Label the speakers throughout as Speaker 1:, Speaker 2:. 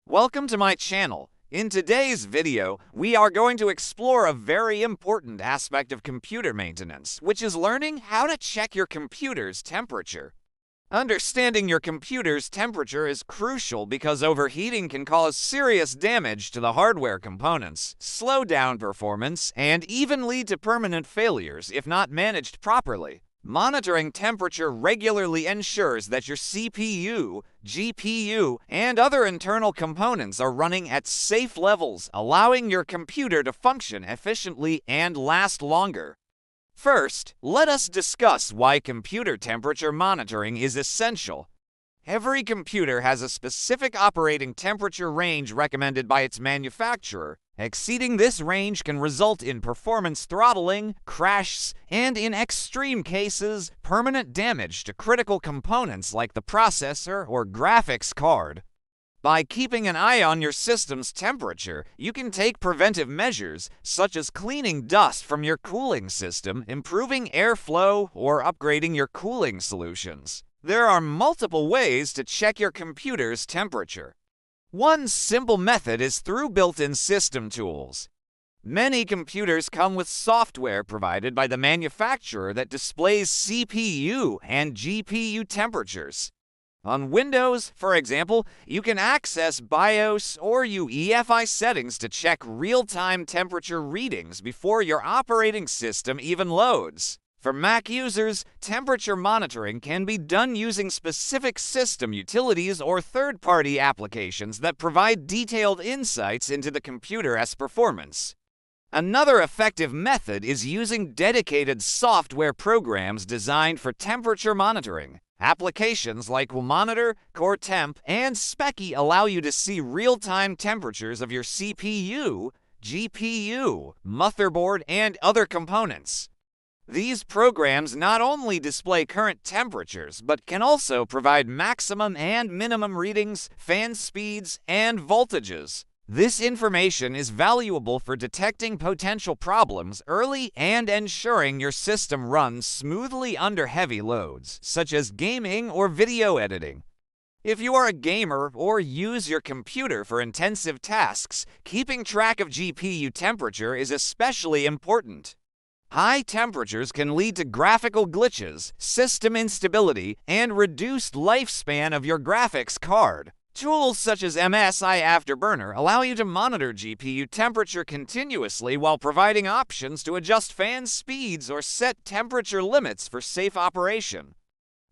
Speaker 1: Welcome to my channel. In today's video, we are going to explore a very important aspect of computer maintenance, which is learning how to check your computer's temperature. Understanding your computer's temperature is crucial because overheating can cause serious damage to the hardware components, slow down performance, and even lead to permanent failures if not managed properly. Monitoring temperature regularly ensures that your CPU, GPU, and other internal components are running at safe levels, allowing your computer to function efficiently and last longer. First, let us discuss why computer temperature monitoring is essential. Every computer has a specific operating temperature range recommended by its manufacturer. Exceeding this range can result in performance throttling, crashes, and in extreme cases, permanent damage to critical components like the processor or graphics card. By keeping an eye on your system's temperature, you can take preventive measures such as cleaning dust from your cooling system, improving airflow, or upgrading your cooling solutions. There are multiple ways to check your computer's temperature. One simple method is through built-in system tools. Many computers come with software provided by the manufacturer that displays CPU and GPU temperatures. On Windows, for example, you can access BIOS or UEFI settings to check real-time temperature readings before your operating system even loads. For Mac users, temperature monitoring can be done using specific system utilities or third-party applications that provide detailed insights into the computer's performance. Another effective method is using dedicated software programs designed for temperature monitoring. Applications like WillMonitor, CoreTemp, and Speccy allow you to see real-time temperatures of your CPU, GPU, motherboard, and other components. These programs not only display current temperatures, but can also provide maximum and minimum readings, fan speeds, and voltages. This information is valuable for detecting potential problems early and ensuring your system runs smoothly under heavy loads, such as gaming or video editing. If you are a gamer or use your computer for intensive tasks, keeping track of GPU temperature is especially important. High temperatures can lead to graphical glitches, system instability, and reduced lifespan of your graphics card. Tools such as MSI Afterburner allow you to monitor GPU temperature continuously while providing options to adjust fan speeds or set temperature limits for safe operation.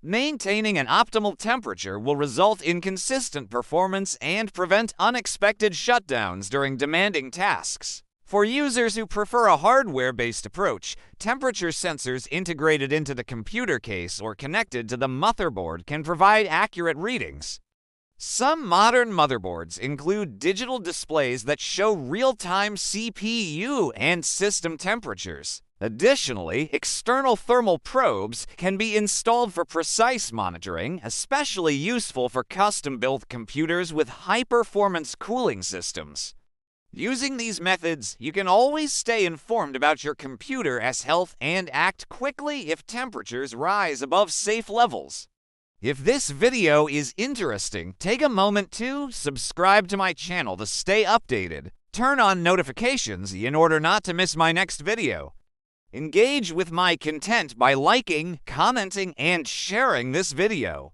Speaker 1: Maintaining an optimal temperature will result in consistent performance and prevent unexpected shutdowns during demanding tasks. For users who prefer a hardware-based approach, temperature sensors integrated into the computer case or connected to the motherboard can provide accurate readings. Some modern motherboards include digital displays that show real-time CPU and system temperatures. Additionally, external thermal probes can be installed for precise monitoring, especially useful for custom-built computers with high-performance cooling systems. Using these methods, you can always stay informed about your computer's health and act quickly if temperatures rise above safe levels. If this video is interesting, take a moment to subscribe to my channel to stay updated. Turn on notifications in order not to miss my next video. Engage with my content by liking, commenting, and sharing this video.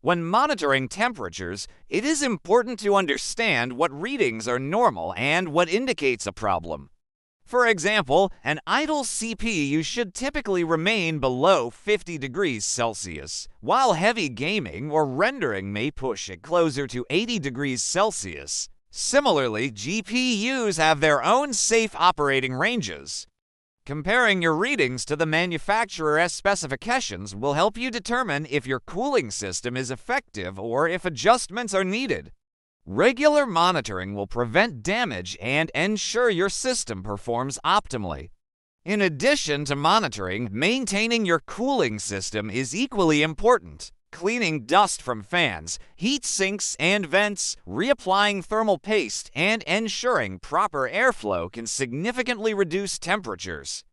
Speaker 1: When monitoring temperatures, it is important to understand what readings are normal and what indicates a problem. For example, an idle CPU should typically remain below 50 degrees Celsius, while heavy gaming or rendering may push it closer to 80 degrees Celsius. Similarly, GPUs have their own safe operating ranges. Comparing your readings to the manufacturer's specifications will help you determine if your cooling system is effective or if adjustments are needed. Regular monitoring will prevent damage and ensure your system performs optimally. In addition to monitoring, maintaining your cooling system is equally important. Cleaning dust from fans, heat sinks and vents, reapplying thermal paste, and ensuring proper airflow can significantly reduce temperatures.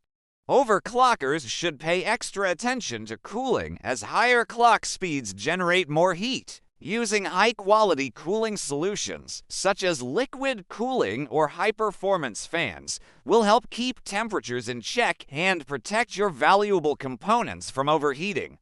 Speaker 1: Overclockers should pay extra attention to cooling as higher clock speeds generate more heat. Using high-quality cooling solutions, such as liquid cooling or high-performance fans, will help keep temperatures in check and protect your valuable components from overheating.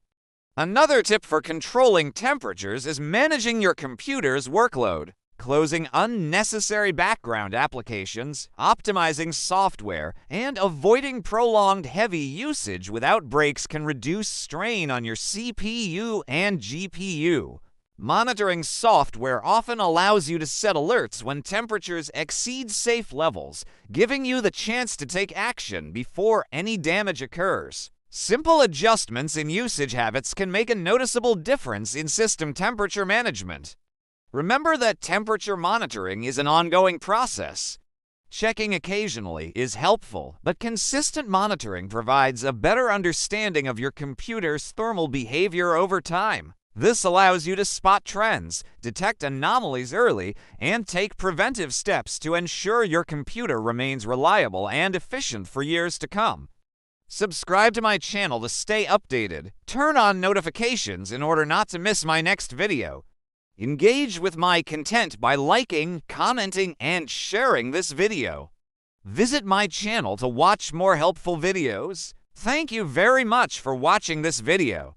Speaker 1: Another tip for controlling temperatures is managing your computer's workload. Closing unnecessary background applications, optimizing software, and avoiding prolonged heavy usage without breaks can reduce strain on your CPU and GPU. Monitoring software often allows you to set alerts when temperatures exceed safe levels, giving you the chance to take action before any damage occurs. Simple adjustments in usage habits can make a noticeable difference in system temperature management. Remember that temperature monitoring is an ongoing process. Checking occasionally is helpful, but consistent monitoring provides a better understanding of your computer's thermal behavior over time. This allows you to spot trends, detect anomalies early, and take preventive steps to ensure your computer remains reliable and efficient for years to come. Subscribe to my channel to stay updated. Turn on notifications in order not to miss my next video. Engage with my content by liking, commenting, and sharing this video. Visit my channel to watch more helpful videos. Thank you very much for watching this video.